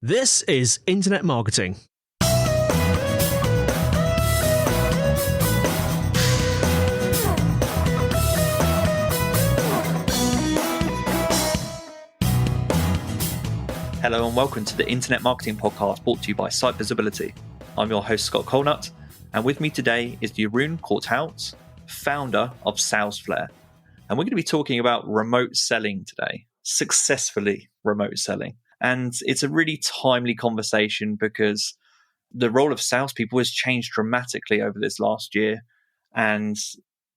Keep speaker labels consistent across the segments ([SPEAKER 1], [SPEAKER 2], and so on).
[SPEAKER 1] This is Internet Marketing.
[SPEAKER 2] Hello and welcome to the Internet Marketing Podcast brought to you by Site Visibility. I'm your host, Scott Corthout, and with me today is Jeroen Corthout, founder of Salesflare. And we're going to be talking about remote selling today, successfully remote selling. And it's a really timely conversation because the role of salespeople has changed dramatically over this last year. And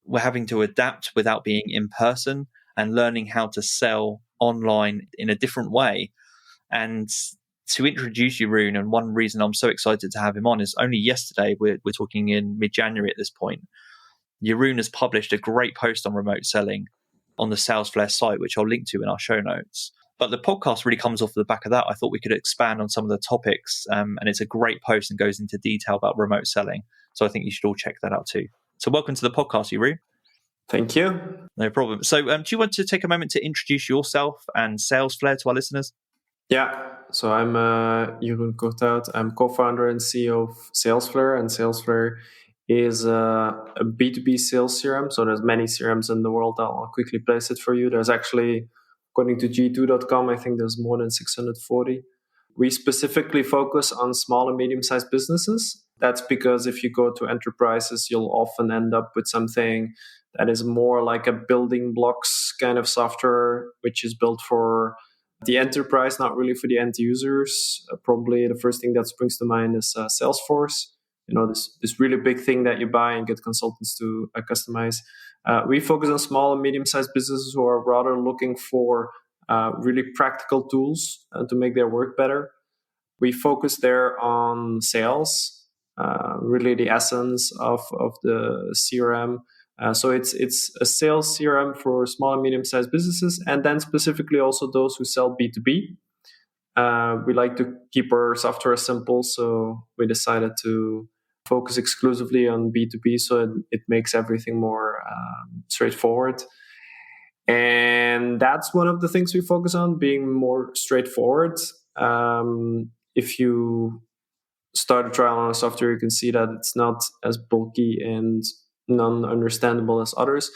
[SPEAKER 2] we're having to adapt without being in person and learning how to sell online in a different way. And to introduce Jeroen, and one reason I'm so excited to have him on is only yesterday, we're talking in mid-January at this point, Jeroen has published a great post on remote selling on the Salesflare site, which I'll link to in our show notes. But the podcast really comes off the back of that. I thought we could expand on some of the topics, and it's a great post and goes into detail about remote selling. So I think you should all check that out too. So welcome to the podcast, Jeroen.
[SPEAKER 3] Thank you.
[SPEAKER 2] No problem. So do you want to take a moment to introduce yourself and Salesflare to our listeners?
[SPEAKER 3] Yeah, so I'm Jeroen Corthout. I'm co-founder and CEO of Salesflare, and Salesflare is a B2B sales CRM. So there's many CRMs in the world. I'll quickly place it for you. There's actually, according to G2.com, I think there's more than 640. We specifically focus on small and medium-sized businesses. That's because if you go to enterprises, you'll often end up with something that is more like a building blocks kind of software, which is built for the enterprise, not really for the end users. Probably the first thing that springs to mind is Salesforce. You know, this really big thing that you buy and get consultants to customize. We focus on small and medium-sized businesses who are rather looking for really practical tools to make their work better. We focus there on sales, really the essence of the CRM. So it's a sales CRM for small and medium-sized businesses, and then specifically also those who sell B2B. We like to keep our software simple, so we decided to focus exclusively on B2B, so it makes everything more straightforward. And that's one of the things we focus on, being more straightforward. If you start a trial on a software, you can see that it's not as bulky and non-understandable as others.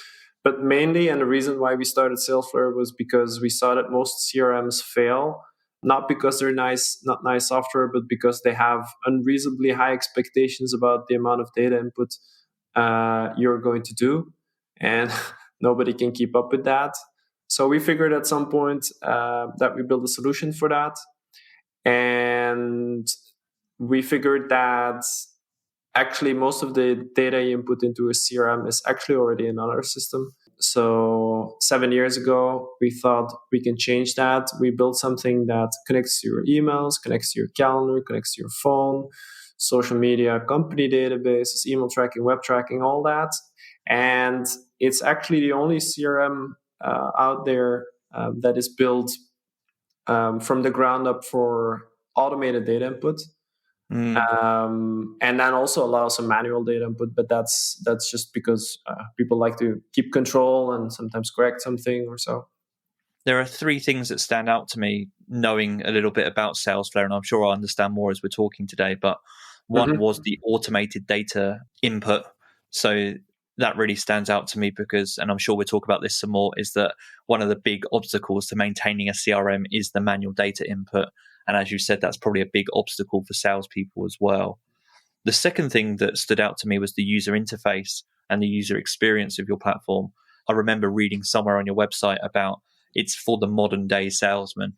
[SPEAKER 3] But mainly, and the reason why we started Salesflare was because we saw that most CRMs fail, not because they're not nice software, but because they have unreasonably high expectations about the amount of data input you're going to do. And nobody can keep up with that. So we figured at some point that we build a solution for that. And we figured that actually most of the data you input into a CRM is actually already in another system. So 7 years ago, we thought we can change that. We built something that connects to your emails, connects to your calendar, connects to your phone, social media, company databases, email tracking, web tracking, all that. And it's actually the only CRM out there that is built from the ground up for automated data input. And then also allows some manual data input, but that's just because people like to keep control and sometimes correct something or so.
[SPEAKER 2] There are three things that stand out to me knowing a little bit about Salesflare, and I'm sure I'll understand more as we're talking today, but one was the automated data input. So that really stands out to me because, and I'm sure we'll talk about this some more, is that one of the big obstacles to maintaining a CRM is the manual data input. And as you said, that's probably a big obstacle for salespeople as well. The second thing that stood out to me was the user interface and the user experience of your platform. I remember reading somewhere on your website about it's for the modern day salesman.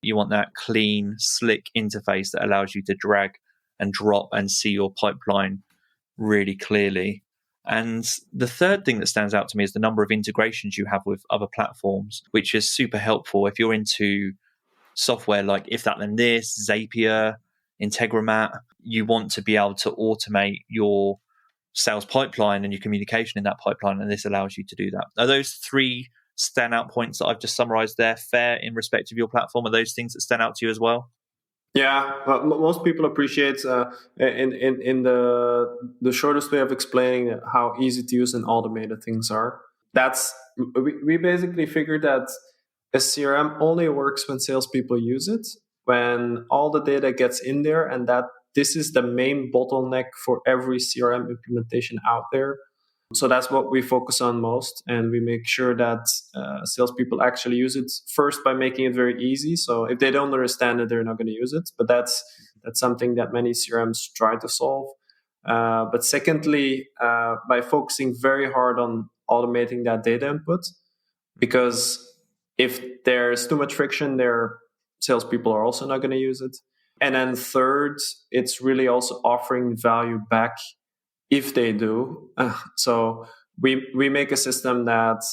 [SPEAKER 2] You want that clean, slick interface that allows you to drag and drop and see your pipeline really clearly. And the third thing that stands out to me is the number of integrations you have with other platforms, which is super helpful if you're into software like If That Then This, Zapier, Integromat. You want to be able to automate your sales pipeline and your communication in that pipeline, and this allows you to do that. Are those three standout points that I've just summarized there fair in respect of your platform? Are those things that stand out to you as well?
[SPEAKER 3] Yeah, well, most people appreciate in the shortest way of explaining how easy to use and automated things are. We basically figured that a CRM only works when salespeople use it. when all the data gets in there, and that this is the main bottleneck for every CRM implementation out there. So that's what we focus on most, and we make sure that salespeople actually use it first by making it very easy. So if they don't understand it, they're not going to use it. But that's something that many CRMs try to solve. But secondly, by focusing very hard on automating that data input, because if there's too much friction there, salespeople are also not going to use it. And then third, it's really also offering value back if they do. So we make a system that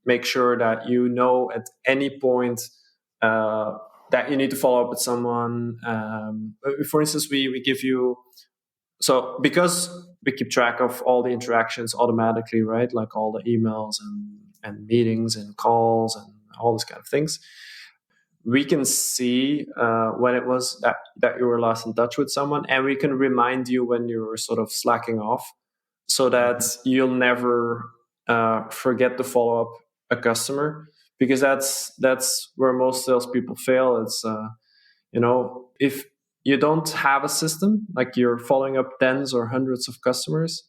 [SPEAKER 3] makes sure that at any point that you need to follow up with someone. For instance, we give you, so because we keep track of all the interactions automatically, right? Like all the emails and meetings and calls and all these kind of things. We can see when it was that you were last in touch with someone, and we can remind you when you were sort of slacking off, so that you'll never forget to follow up a customer, because that's where most salespeople fail. It's if you don't have a system, like you're following up tens or hundreds of customers,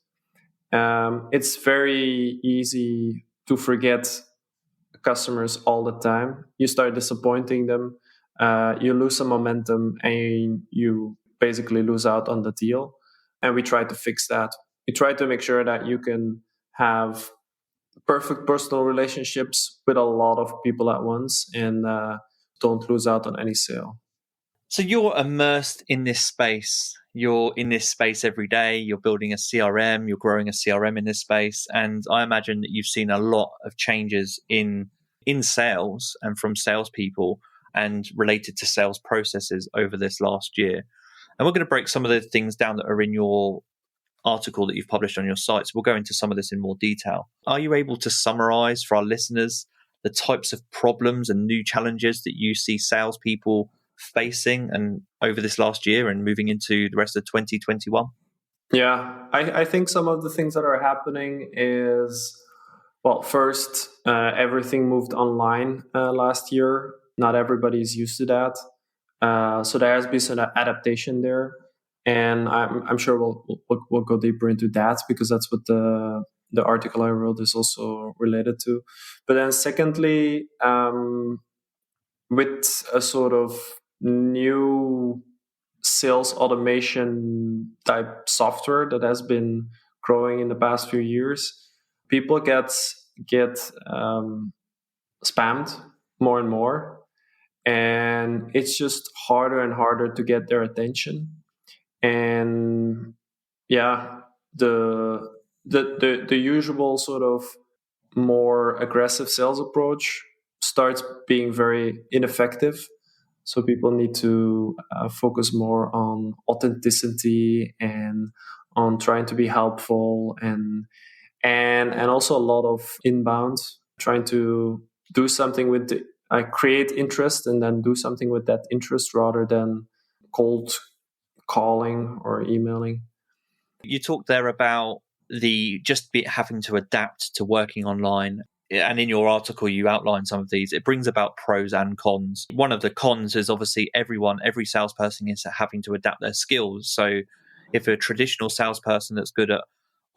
[SPEAKER 3] it's very easy to forget customers all the time. You start disappointing them, you lose some momentum, and you basically lose out on the deal. And we try to fix that. We try to make sure that you can have perfect personal relationships with a lot of people at once, and don't lose out on any sale.
[SPEAKER 2] So you're immersed in this space. You're in this space every day. You're building a CRM. You're growing a CRM in this space. And I imagine that you've seen a lot of changes in sales and from salespeople and related to sales processes over this last year. And we're going to break some of the things down that are in your article that you've published on your site. So we'll go into some of this in more detail. Are you able to summarize for our listeners the types of problems and new challenges that you see salespeople facing and over this last year and moving into the rest of 2021?
[SPEAKER 3] Yeah, I think some of the things that are happening is, well, first, everything moved online last year. Not everybody's used to that. So there has been some adaptation there. And I'm sure we'll go deeper into that, because that's what the article I wrote is also related to. But then secondly, with a sort of new sales automation type software that has been growing in the past few years, people get spammed more and more, and it's just harder and harder to get their attention. And yeah, the usual sort of more aggressive sales approach starts being very ineffective. So people need to focus more on authenticity and on trying to be helpful, and also a lot of inbound, trying to do something with create interest and then do something with that interest rather than cold calling or emailing.
[SPEAKER 2] You talked there about having to adapt to working online. And in your article, you outline some of these. It brings about pros and cons. One of the cons is obviously every salesperson is having to adapt their skills. So if a traditional salesperson that's good at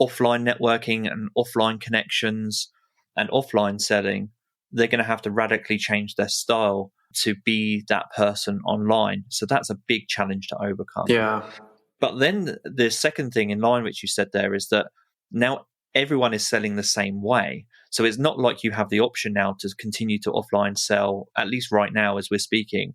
[SPEAKER 2] offline networking and offline connections and offline selling, they're going to have to radically change their style to be that person online. So that's a big challenge to overcome.
[SPEAKER 3] Yeah.
[SPEAKER 2] But then the second thing in line, which you said there, is that now everyone is selling the same way. So it's not like you have the option now to continue to offline sell, at least right now as we're speaking,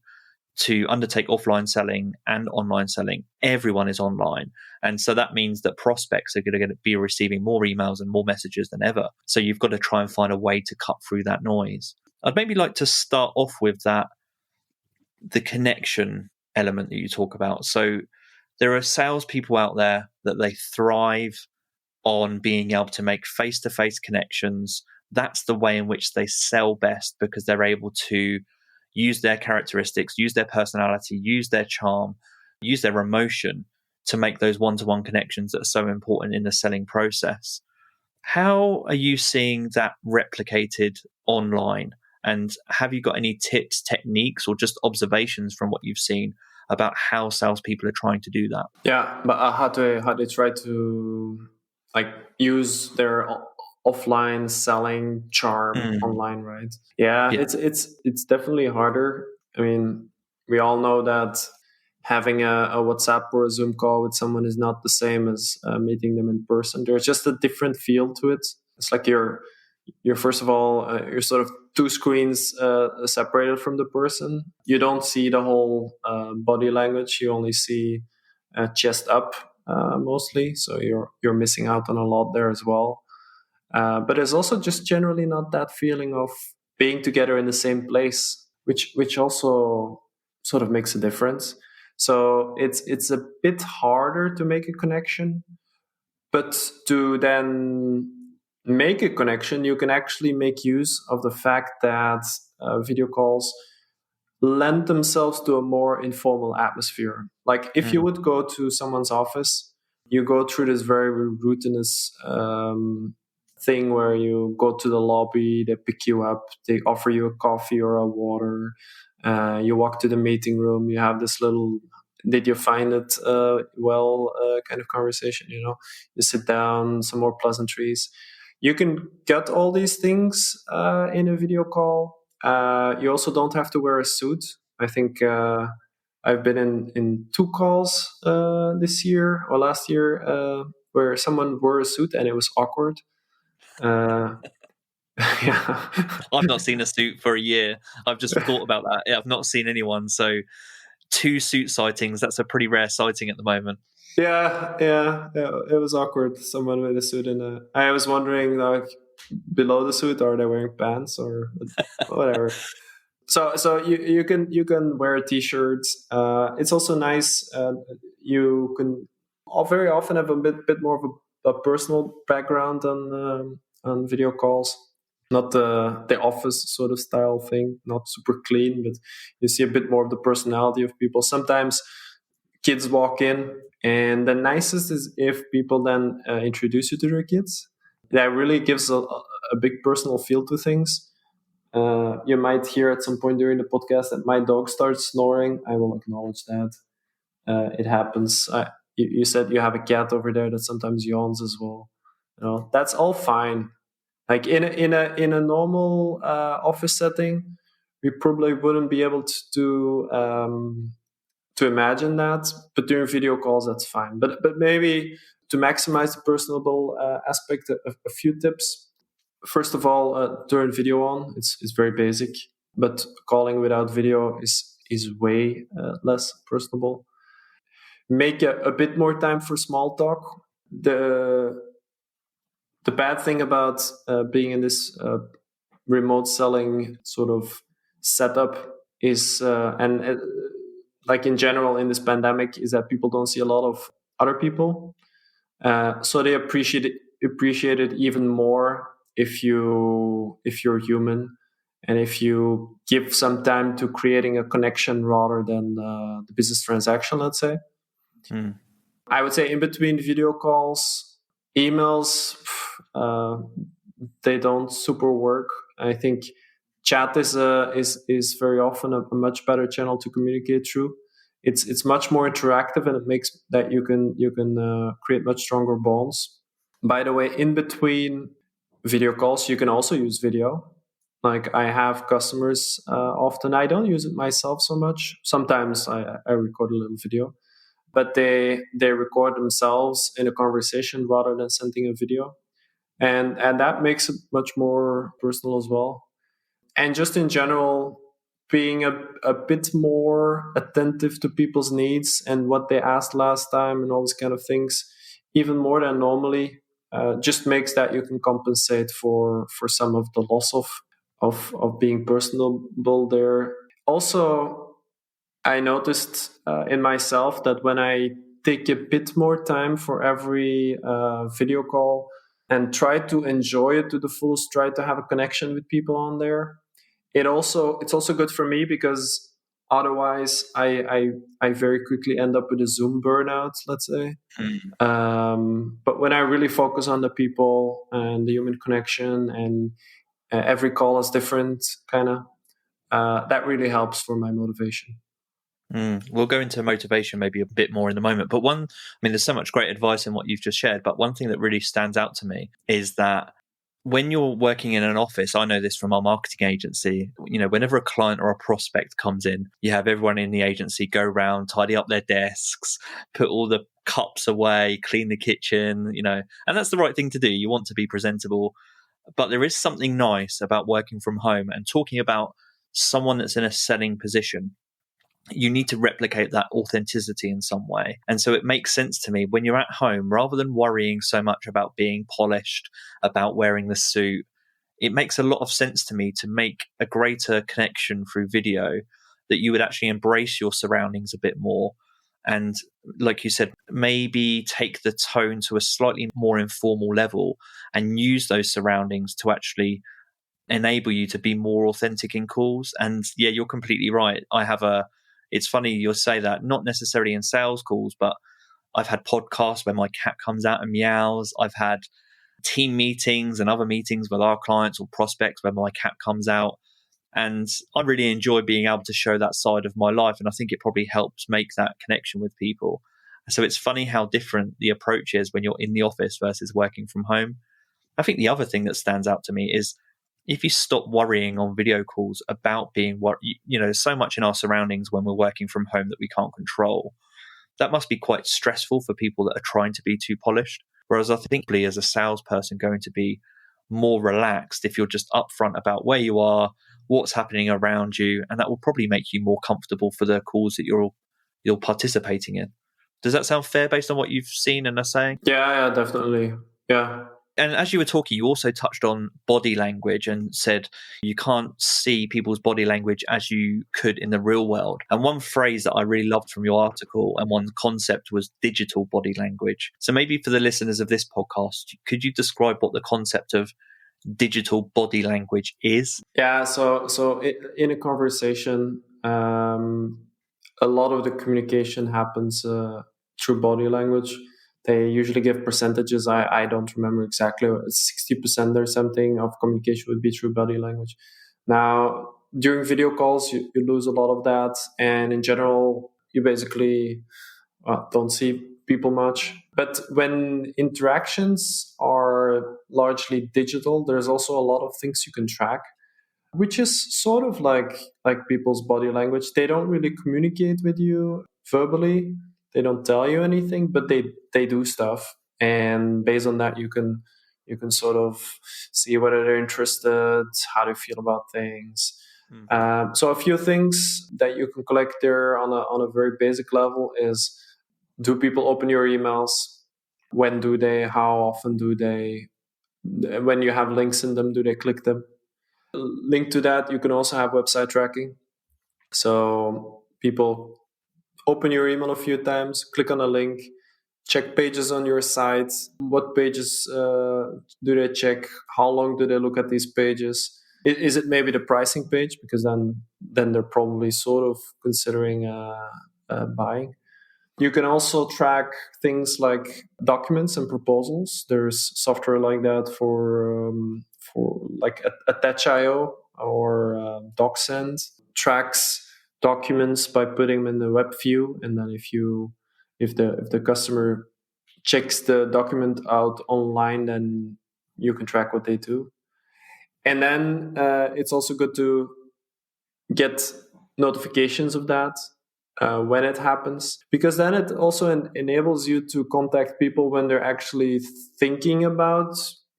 [SPEAKER 2] to undertake offline selling and online selling. Everyone is online. And so that means that prospects are going to be receiving more emails and more messages than ever. So you've got to try and find a way to cut through that noise. I'd maybe like to start off with the connection element that you talk about. So there are salespeople out there that they thrive on being able to make face-to-face connections. That's the way in which they sell best, because they're able to use their characteristics, use their personality, use their charm, use their emotion to make those one-to-one connections that are so important in the selling process. How are you seeing that replicated online? And have you got any tips, techniques, or just observations from what you've seen about how salespeople are trying to do that?
[SPEAKER 3] Yeah, but how they try to like use their offline selling charm online, right? Yeah, it's definitely harder. I mean, we all know that having a WhatsApp or a Zoom call with someone is not the same as meeting them in person. There's just a different feel to it. It's like you're first of all you're sort of two screens separated from the person. You don't see the whole body language. You only see chest up mostly, so you're missing out on a lot there as well. But there's also just generally not that feeling of being together in the same place, which also sort of makes a difference. So it's a bit harder to make a connection, but to then make a connection, you can actually make use of the fact that video calls lend themselves to a more informal atmosphere. Like if you would go to someone's office, you go through this very routinous thing where you go to the lobby, they pick you up, they offer you a coffee or a water. You walk to the meeting room, you have this little did you find it kind of conversation, you sit down, some more pleasantries. You can get all these things in a video call. You also don't have to wear a suit. I think I've been in 2 calls this year or last year where someone wore a suit and it was awkward. Yeah.
[SPEAKER 2] I've not seen a suit for a year. I've just thought about that. Yeah, I've not seen anyone. So 2 suit sightings, that's a pretty rare sighting at the moment.
[SPEAKER 3] Yeah, it was awkward. Someone with a suit and I was wondering, like, below the suit, are they wearing pants or whatever? So you can wear t-shirts. It's also nice. You can very often have a bit more of a personal background on video calls. Not the office sort of style thing, not super clean, but you see a bit more of the personality of people. Sometimes kids walk in, and the nicest is if people then introduce you to their kids. That really gives a big personal feel to things. You might hear at some point during the podcast that my dog starts snoring. I will acknowledge that. It happens. You said you have a cat over there that sometimes yawns as well. That's all fine. Like in a normal office setting, we probably wouldn't be able to imagine that, but during video calls, that's fine. But maybe to maximize the personable aspect, a few tips. First of all, turn video on. It's very basic, but calling without video is way less personable. Make a bit more time for small talk. The bad thing about being in this remote selling sort of setup is, like in general in this pandemic, is that people don't see a lot of other people. So they appreciate it even more if you're human and if you give some time to creating a connection rather than the business transaction, let's say. I would say in between video calls, emails, they don't super work. I think chat is very often a much better channel to communicate through. It's much more interactive, and it makes that you can create much stronger bonds. By the way, in between video calls, you can also use video. Like I have customers often. I don't use it myself so much. Sometimes I record a little video, but they record themselves in a conversation rather than sending a video, and that makes it much more personal as well. And just in general, being a bit more attentive to people's needs and what they asked last time and all these kind of things, even more than normally, just makes that you can compensate for some of the loss of being personable there. Also, I noticed in myself that when I take a bit more time for every video call and try to enjoy it to the fullest, try to have a connection with people on there, it's also good for me, because otherwise I very quickly end up with a Zoom burnout, let's say. But when I really focus on the people and the human connection and every call is different, kind of. That really helps for my motivation.
[SPEAKER 2] We'll go into motivation maybe a bit more in the moment. But there's so much great advice in what you've just shared. But one thing that really stands out to me is that when you're working in an office, I know this from our marketing agency, whenever a client or a prospect comes in, you have everyone in the agency go around, tidy up their desks, put all the cups away, clean the kitchen, and that's the right thing to do. You want to be presentable. But there is something nice about working from home and talking about someone that's in a selling position. You need to replicate that authenticity in some way. And so it makes sense to me when you're at home, rather than worrying so much about being polished, about wearing the suit, it makes a lot of sense to me to make a greater connection through video, that you would actually embrace your surroundings a bit more. And like you said, maybe take the tone to a slightly more informal level and use those surroundings to actually enable you to be more authentic in calls. And yeah, you're completely right. It's funny you'll say that, not necessarily in sales calls, but I've had podcasts where my cat comes out and meows. I've had team meetings and other meetings with our clients or prospects where my cat comes out. And I really enjoy being able to show that side of my life. And I think it probably helps make that connection with people. So it's funny how different the approach is when you're in the office versus working from home. I think the other thing that stands out to me is if you stop worrying on video calls about being so much in our surroundings when we're working from home that we can't control, that must be quite stressful for people that are trying to be too polished. Whereas I think as a salesperson going to be more relaxed if you're just upfront about where you are, what's happening around you, and that will probably make you more comfortable for the calls that you're participating in. Does that sound fair based on what you've seen and are saying?
[SPEAKER 3] Yeah, definitely. Yeah.
[SPEAKER 2] And as you were talking, you also touched on body language and said you can't see people's body language as you could in the real world. And one phrase that I really loved from your article and one concept was digital body language. So maybe for the listeners of this podcast, could you describe what the concept of digital body language is?
[SPEAKER 3] Yeah, so in a conversation, a lot of the communication happens through body language. They usually give percentages. I don't remember exactly. 60% or something of communication would be through body language. Now, during video calls, you lose a lot of that. And in general, you basically don't see people much. But when interactions are largely digital, there's also a lot of things you can track, which is sort of like people's body language. They don't really communicate with you verbally. They don't tell you anything, but they do stuff, and based on that, you can sort of see whether they're interested, how they feel about things. Mm-hmm. So a few things that you can collect there on a very basic level is: do people open your emails? When do they? How often do they? When you have links in them, do they click them? Linked to that, you can also have website tracking. So people open your email a few times, click on a link, check pages on your site. What pages do they check? How long do they look at these pages? Is it maybe the pricing page? Because then they're probably sort of considering buying. You can also track things like documents and proposals. There's software like that for like Attach.io or DocSend. Tracks documents by putting them in the web view, and then if the customer checks the document out online, then you can track what they do. And then it's also good to get notifications of that when it happens, because then it also enables you to contact people when they're actually thinking about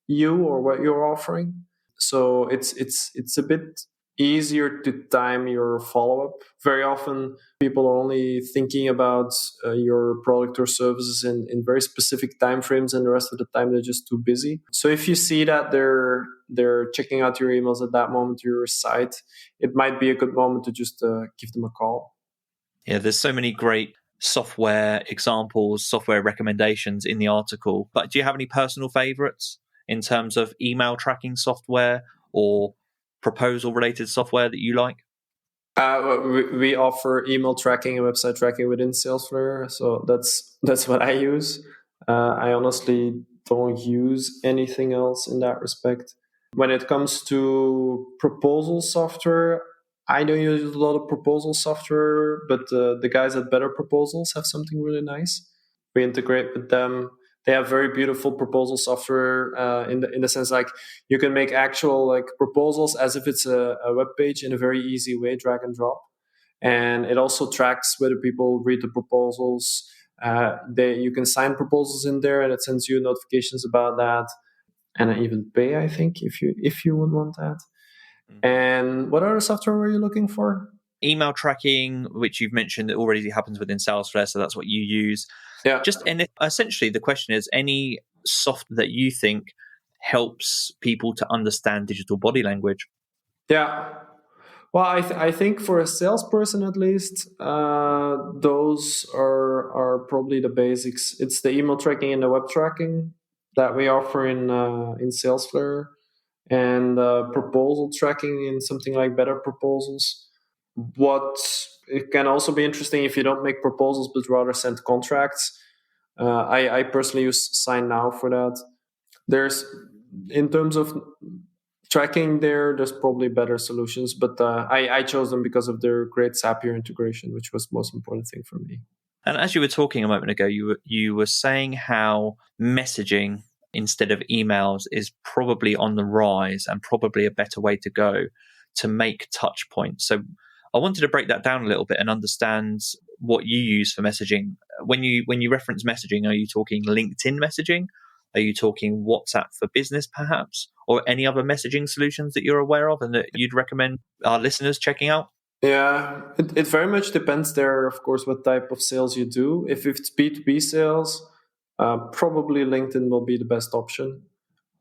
[SPEAKER 3] you or what you're offering. So it's a bit easier to time your follow-up. Very often people are only thinking about your product or services in very specific time frames, and the rest of the time they're just too busy. So if you see that they're checking out your emails at that moment to your site, it might be a good moment to just give them a call.
[SPEAKER 2] Yeah, there's so many great software examples, software recommendations in the article. But do you have any personal favorites in terms of email tracking software or proposal-related software that you like?
[SPEAKER 3] We offer email tracking and website tracking within Salesflare, so that's what I use. I honestly don't use anything else in that respect. When it comes to proposal software, I don't use a lot of proposal software, but the guys at Better Proposals have something really nice. We integrate with them. They have very beautiful proposal software in the sense like you can make actual like proposals as if it's a web page in a very easy way, drag and drop. And it also tracks whether people read the proposals. You can sign proposals in there, and it sends you notifications about that, and even pay, I think, if you would want that. And what other software were you looking for?
[SPEAKER 2] Email tracking, which you've mentioned, that already happens within Salesflare, so that's what you use.
[SPEAKER 3] Yeah.
[SPEAKER 2] And essentially, the question is any software that you think helps people to understand digital body language.
[SPEAKER 3] Yeah. Well, I think for a salesperson at least, those are probably the basics. It's the email tracking and the web tracking that we offer in Salesflare, and proposal tracking in something like Better Proposals. What it can also be interesting if you don't make proposals but rather send contracts. I personally use Sign Now for that. There's, in terms of tracking there's probably better solutions, but I chose them because of their great Zapier integration, which was the most important thing for me.
[SPEAKER 2] And as you were talking a moment ago, you were saying how messaging instead of emails is probably on the rise and probably a better way to go to make touch points. So I wanted to break that down a little bit and understand what you use for messaging. When you reference messaging, are you talking LinkedIn messaging? Are you talking WhatsApp for business, perhaps, or any other messaging solutions that you're aware of and that you'd recommend our listeners checking out?
[SPEAKER 3] Yeah, it very much depends there, of course, what type of sales you do. If it's B2B sales, probably LinkedIn will be the best option.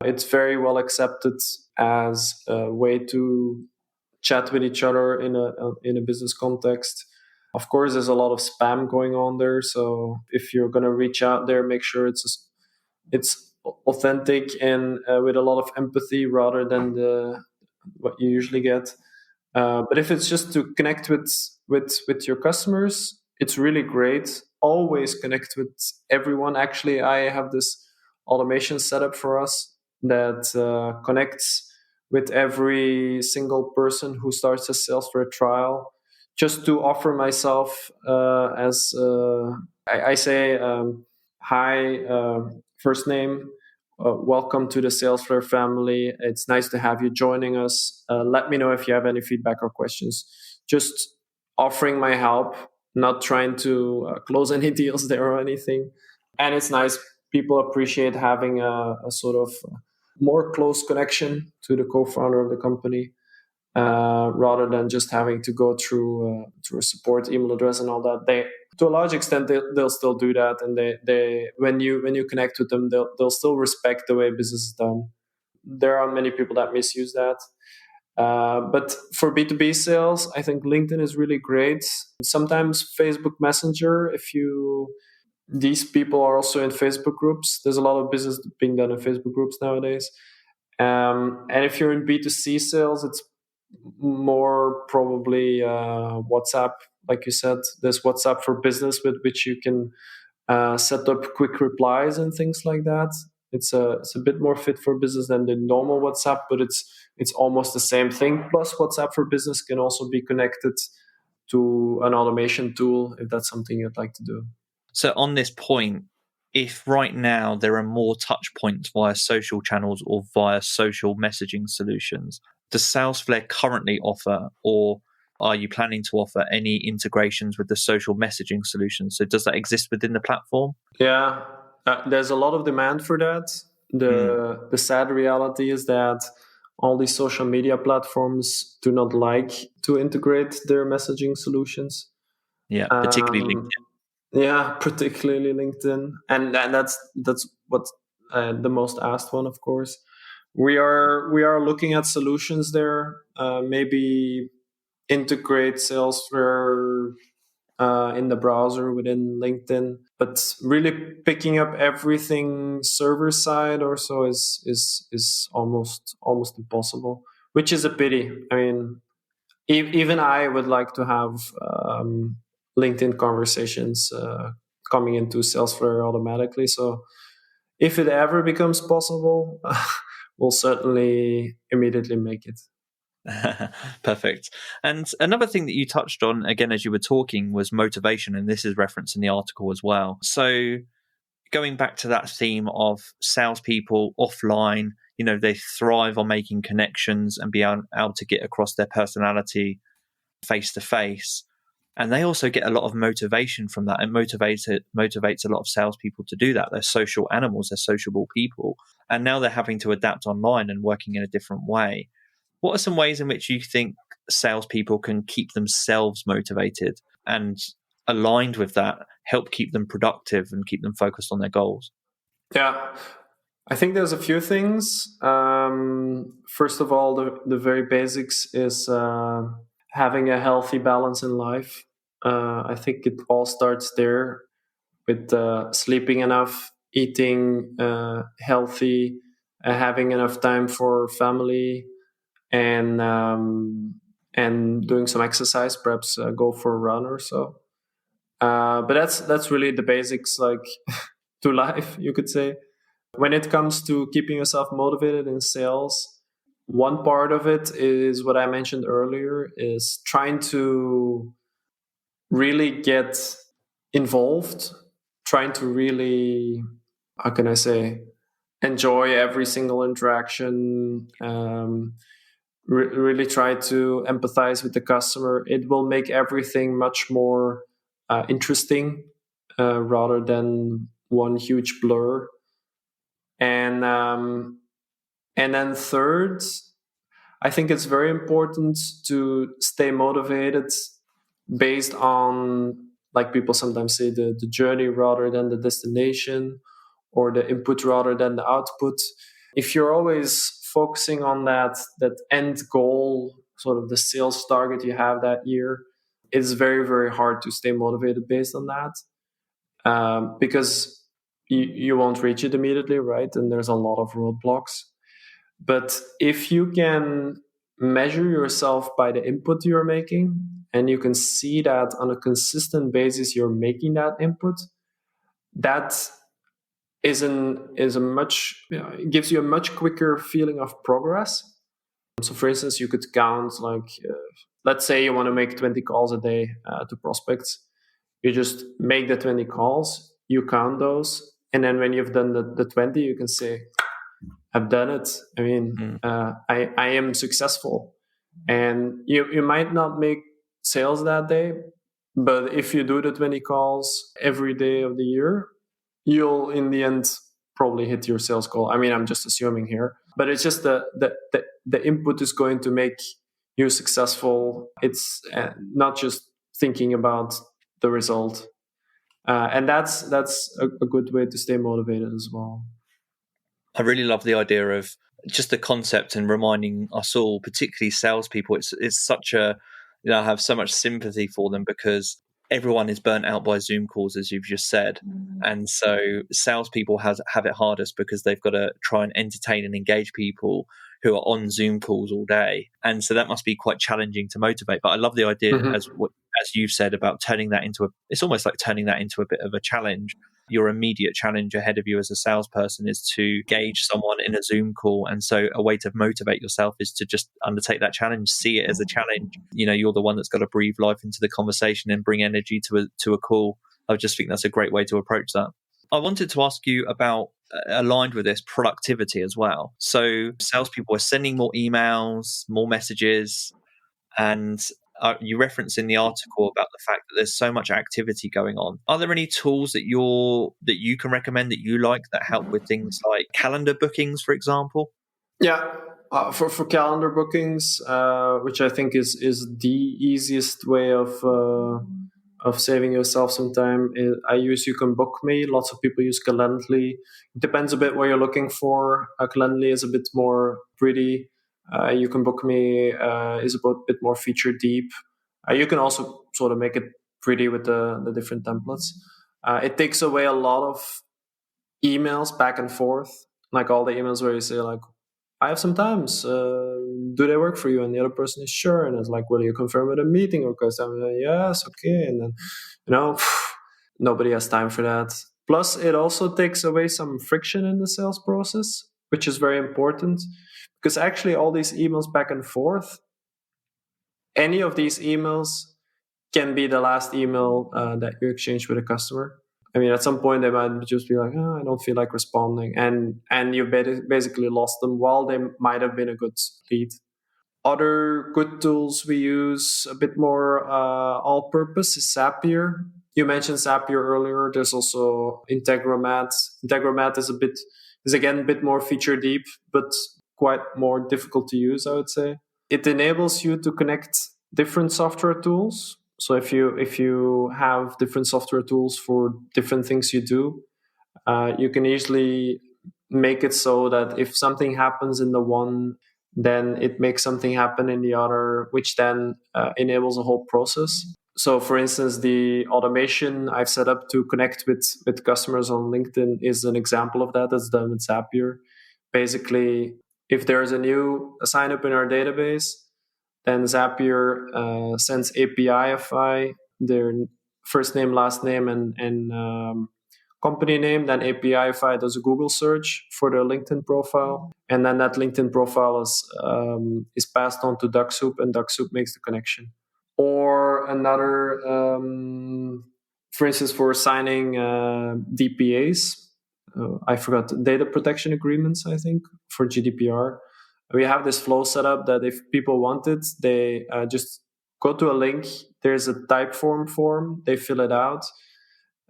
[SPEAKER 3] It's very well accepted as a way to chat with each other in a business context. Of course, there's a lot of spam going on there, so if you're going to reach out there, make sure it's authentic and with a lot of empathy rather than what you usually get. But if it's just to connect with your customers, it's really great. Always connect with everyone. Actually, I have this automation set up for us that connects with every single person who starts a Salesforce trial, just to offer myself as I say, hi, first name. Welcome to the Salesflare family. It's nice to have you joining us. Let me know if you have any feedback or questions. Just offering my help, not trying to close any deals there or anything. And it's nice. People appreciate having a sort of more close connection to the co-founder of the company, rather than just having to go through a support email address and all that. To a large extent, they'll still do that, and they when you connect with them, they'll still respect the way business is done. There are many people that misuse that, but for B2B sales, I think LinkedIn is really great. Sometimes Facebook Messenger, these people are also in Facebook groups. There's a lot of business being done in Facebook groups nowadays, and if you're in B2C sales, it's more probably WhatsApp. Like you said, there's WhatsApp for business with which you can set up quick replies and things like that. It's a bit more fit for business than the normal WhatsApp, but it's almost the same thing. Plus, WhatsApp for business can also be connected to an automation tool if that's something you'd like to do.
[SPEAKER 2] So on this point, if right now there are more touch points via social channels or via social messaging solutions, does Salesflare currently offer, or are you planning to offer, any integrations with the social messaging solutions? So does that exist within the platform?
[SPEAKER 3] Yeah, there's a lot of demand for that. The sad reality is that all these social media platforms do not like to integrate their messaging solutions.
[SPEAKER 2] Yeah, particularly LinkedIn.
[SPEAKER 3] Yeah, particularly LinkedIn, and that's what the most asked one, of course. We are looking at solutions there. Maybe integrate Salesflare in the browser within LinkedIn, but really picking up everything server side or so is almost impossible, which is a pity. I mean, even I would like to have LinkedIn conversations coming into Salesflare automatically. So if it ever becomes possible, will certainly immediately make it.
[SPEAKER 2] Perfect. And another thing that you touched on, again, as you were talking, was motivation. And this is referenced in the article as well. So going back to that theme of salespeople offline, they thrive on making connections and be able to get across their personality face to face. And they also get a lot of motivation from that. It motivates a lot of salespeople to do that. They're social animals, they're sociable people. And now they're having to adapt online and working in a different way. What are some ways in which you think salespeople can keep themselves motivated and aligned with that, help keep them productive and keep them focused on their goals?
[SPEAKER 3] Yeah, I think there's a few things. First of all, the very basics is having a healthy balance in life. I think it all starts there with sleeping enough, eating healthy, having enough time for family, and doing some exercise. Perhaps go for a run or so. But that's really the basics, like to life, you could say. When it comes to keeping yourself motivated in sales, one part of it is what I mentioned earlier, is trying to really get involved, trying to really, how can I say, enjoy every single interaction, really try to empathize with the customer. It will make everything much more interesting rather than one huge blur. And then third, I think it's very important to stay motivated based on, like people sometimes say, the journey rather than the destination, or the input rather than the output. If you're always focusing on that end goal, sort of the sales target you have that year, it's very, very hard to stay motivated based on that, because you won't reach it immediately, right? And there's a lot of roadblocks. But if you can measure yourself by the input you're making, and you can see that on a consistent basis you're making that input, that is a much, it gives you a much quicker feeling of progress. So for instance, you could count, like let's say you want to make 20 calls a day to prospects. You just make the 20 calls, you count those, and then when you've done the 20, you can say, I've done it. I mean, I am successful. And you might not make sales that day, but if you do the 20 calls every day of the year, you'll in the end probably hit your sales goal. I mean, I'm just assuming here, but it's just the input is going to make you successful. It's not just thinking about the result. And that's a good way to stay motivated as well.
[SPEAKER 2] I really love the idea of just the concept and reminding us all, particularly salespeople. It's such a, I have so much sympathy for them, because everyone is burnt out by Zoom calls, as you've just said. And so salespeople have it hardest because they've got to try and entertain and engage people who are on Zoom calls all day. And so that must be quite challenging to motivate. But I love the idea, as you've said, about turning that into it's almost like turning that into a bit of a challenge. Your immediate challenge ahead of you as a salesperson is to gauge someone in a Zoom call. And so a way to motivate yourself is to just undertake that challenge, see it as a challenge. You're the one that's got to breathe life into the conversation and bring energy to a call. I just think that's a great way to approach that. I wanted to ask you about, aligned with this, productivity as well. So salespeople are sending more emails, more messages, and you reference in the article about the fact that there's so much activity going on. Are there any tools that you can recommend that you like that help with things like calendar bookings, for example?
[SPEAKER 3] Yeah, for calendar bookings, which I think is the easiest way of saving yourself some time, I use You Can Book Me. Lots of people use Calendly. It depends a bit what you're looking for. Calendly is a bit more pretty. You Can Book Me is a bit more feature deep. You can also sort of make it pretty with the different templates. It takes away a lot of emails back and forth, like all the emails where you say, like, I have some times. Do they work for you? And the other person is sure. And it's like, will you confirm with a meeting? Because I'm like, yes, okay. And then, nobody has time for that. Plus, it also takes away some friction in the sales process. which is very important, because actually all these emails back and forth, any of these emails can be the last email that you exchange with a customer. I mean, at some point they might just be like, "Oh, I don't feel like responding," and you basically lost them while they might have been a good lead. Other good tools we use a bit more all-purpose is Zapier. You mentioned Zapier earlier. There's also Integromat. Integromat is again a bit more feature deep, but quite more difficult to use, I would say. It enables you to connect different software tools. So if you have different software tools for different things you do, you can easily make it so that if something happens in the one, then it makes something happen in the other, which then enables a whole process. So for instance, the automation I've set up to connect with customers on LinkedIn is an example of that. That's done with Zapier. Basically, if there's a new sign up in our database, then Zapier sends APIify their first name, last name, and company name. Then APIify does a Google search for their LinkedIn profile, and then that LinkedIn profile is passed on to DuckSoup, and DuckSoup makes the connection. Or another, for instance, for signing DPAs, I forgot, data protection agreements, I think, for GDPR. We have this flow set up that if people want it, they just go to a link. There's a Typeform form. They fill it out.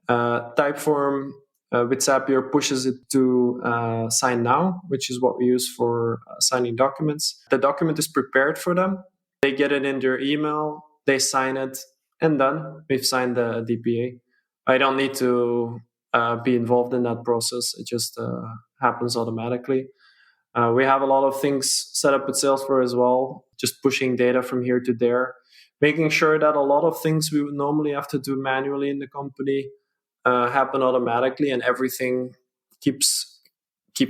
[SPEAKER 3] Typeform with Zapier pushes it to Sign Now, which is what we use for signing documents. The document is prepared for them. They get it in their email. They sign it, and done. We've signed the DPA. I don't need to be involved in that process. It just happens automatically. We have a lot of things set up with Salesforce as well, just pushing data from here to there, making sure that a lot of things we would normally have to do manually in the company happen automatically, and everything keeps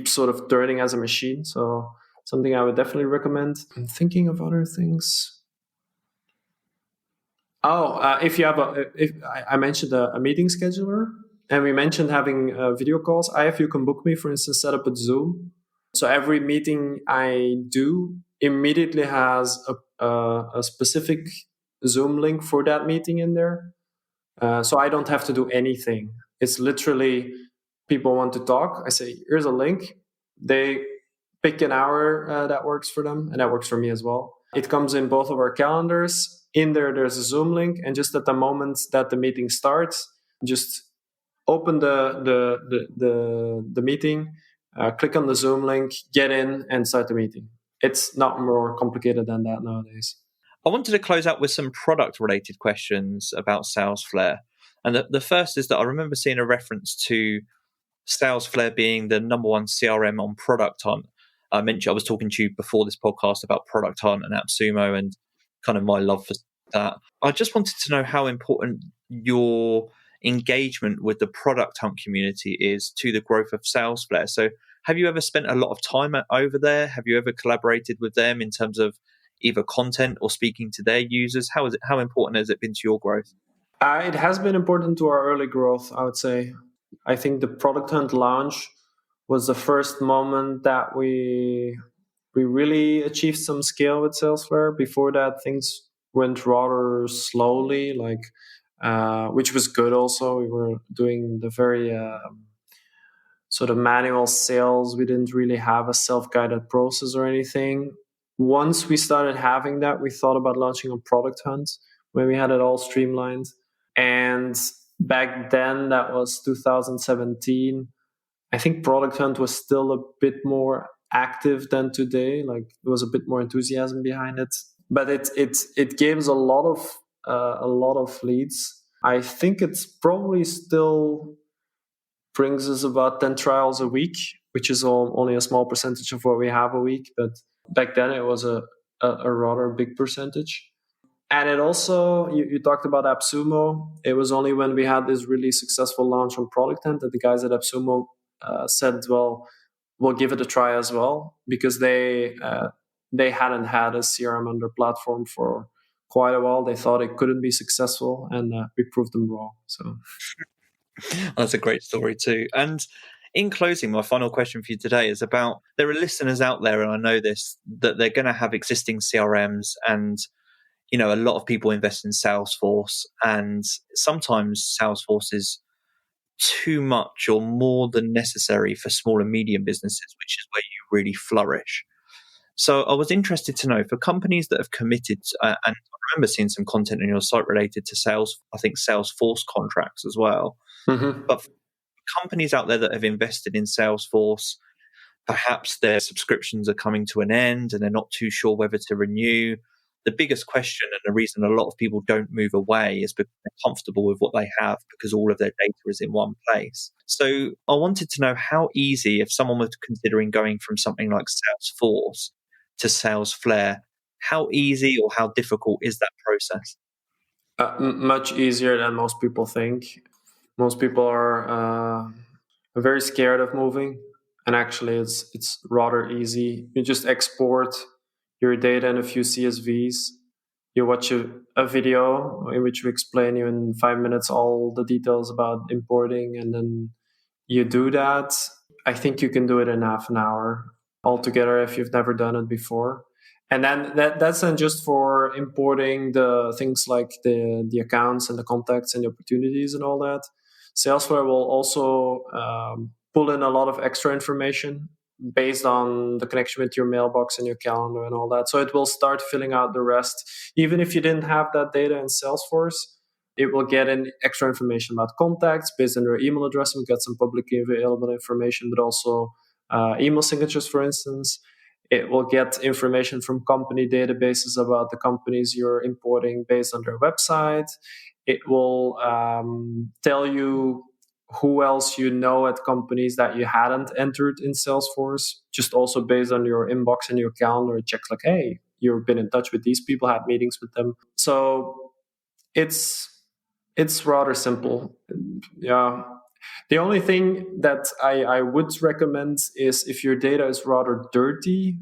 [SPEAKER 3] sort of turning as a machine. So something I would definitely recommend. I'm thinking of other things. If you have I mentioned a meeting scheduler, and we mentioned having video calls. You can book me, for instance, set up with Zoom. So every meeting I do immediately has a specific Zoom link for that meeting in there. So I don't have to do anything. It's literally people want to talk. I say, here's a link. They pick an hour that works for them, and that works for me as well. It comes in both of our calendars. In there, there's a Zoom link, and just at the moment that the meeting starts, just open the meeting, click on the Zoom link, get in, and start the meeting. It's not more complicated than that nowadays.
[SPEAKER 2] I wanted to close out with some product-related questions about Salesflare. And the first is that I remember seeing a reference to Salesflare being the number one CRM on Product Hunt. I was talking to you before this podcast about Product Hunt and AppSumo and kind of my love for that. I just wanted to know how important your engagement with the Product Hunt community is to the growth of Salesflare. So have you ever spent a lot of time over there? Have you ever collaborated with them in terms of either content or speaking to their users? How important has it been to your growth?
[SPEAKER 3] It has been important to our early growth, I would say. I think the Product Hunt launch was the first moment that we really achieved some scale with Salesflare. Before that, things went rather slowly, which was good also. We were doing the very sort of manual sales. We didn't really have a self-guided process or anything. Once we started having that, we thought about launching a Product Hunt when we had it all streamlined. And back then, that was 2017. I think Product Hunt was still a bit more active than today. Like there was a bit more enthusiasm behind it, but it gives a lot of leads. I think it's probably still brings us about 10 trials a week, which is only a small percentage of what we have a week. But back then it was a rather big percentage. And it also, you talked about AppSumo. It was only when we had this really successful launch on Product Hunt that the guys at AppSumo said, well, we'll give it a try as well, because they hadn't had a CRM on their platform for quite a while. They thought it couldn't be successful, and we proved them wrong. So
[SPEAKER 2] that's a great story too. And In closing, my final question for you today is about, there are listeners out there, and I know this, that they're going to have existing CRMs, and a lot of people invest in Salesforce, and sometimes Salesforce is too much or more than necessary for small and medium businesses, which is where you really flourish. So I was interested to know, for companies that have committed, and I remember seeing some content on your site related to Salesforce contracts as well.
[SPEAKER 3] Mm-hmm.
[SPEAKER 2] But for companies out there that have invested in Salesforce, perhaps their subscriptions are coming to an end and they're not too sure whether to renew. The biggest question, and the reason a lot of people don't move away, is because they're comfortable with what they have, because all of their data is in one place. So I wanted to know how easy, if someone was considering going from something like Salesforce to Salesflare, how easy or how difficult is that process?
[SPEAKER 3] Much easier than most people think. Most people are very scared of moving, and actually it's rather easy. You just export your data in a few CSVs. You watch a video in which we explain you in 5 minutes all the details about importing, and then you do that. I think you can do it in half an hour altogether if you've never done it before. And then that's then just for importing the things like the accounts and the contacts and the opportunities and all that. Salesflare will also pull in a lot of extra information based on the connection with your mailbox and your calendar and all that. So it will start filling out the rest. Even if you didn't have that data in Salesforce, it will get in extra information about contacts based on their email address. We get some publicly available information, but also email signatures, for instance. It will get information from company databases about the companies you're importing based on their website. It will tell you who else you know at companies that you hadn't entered in Salesforce, just also based on your inbox and your calendar. It checks like, hey, you've been in touch with these people, had meetings with them. So it's rather simple. Yeah. The only thing that I would recommend is, if your data is rather dirty,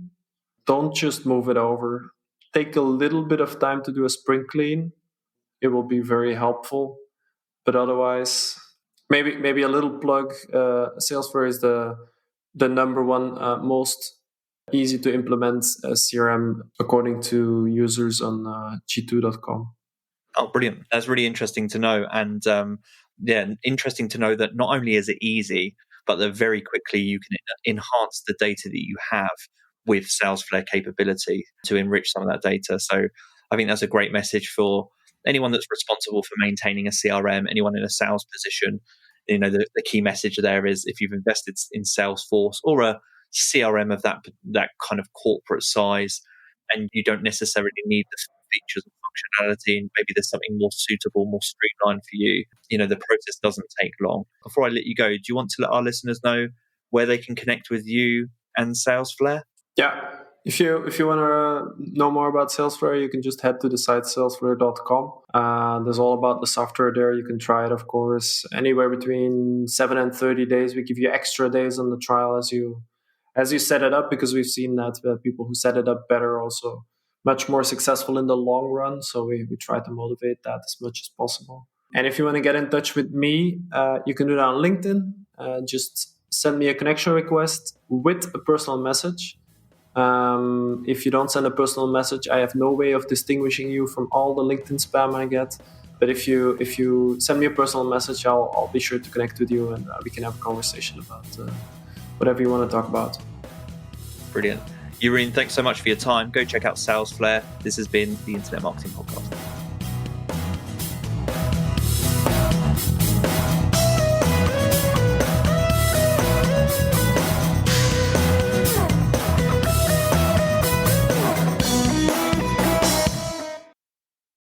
[SPEAKER 3] don't just move it over. Take a little bit of time to do a spring clean. It will be very helpful. But otherwise, maybe a little plug. Salesforce is the number one most easy to implement CRM according to users on g2.com.
[SPEAKER 2] Oh, brilliant. That's really interesting to know. And interesting to know that not only is it easy, but that very quickly you can enhance the data that you have with Salesflare capability to enrich some of that data. So I think that's a great message for anyone that's responsible for maintaining a CRM, anyone in a sales position. The key message there is, if you've invested in Salesforce or a CRM of that kind of corporate size, and you don't necessarily need the features and functionality, and maybe there's something more suitable, more streamlined for you, the process doesn't take long. Before I let you go, do you want to let our listeners know where they can connect with you and Salesflare?
[SPEAKER 3] Yeah. If you want to know more about Salesflare, you can just head to the site salesflare.com. There's all about the software there. You can try it, of course, anywhere between 7 and 30 days. We give you extra days on the trial as you set it up, because we've seen that people who set it up better are also much more successful in the long run. So we try to motivate that as much as possible. And if you want to get in touch with me, you can do that on LinkedIn. Just send me a connection request with a personal message. If you don't send a personal message, I have no way of distinguishing you from all the LinkedIn spam I get. But if you send me a personal message, I'll be sure to connect with you, and we can have a conversation about whatever you want to talk about.
[SPEAKER 2] Brilliant. Jeroen, thanks so much for your time. Go check out Salesflare. This has been the Internet Marketing Podcast.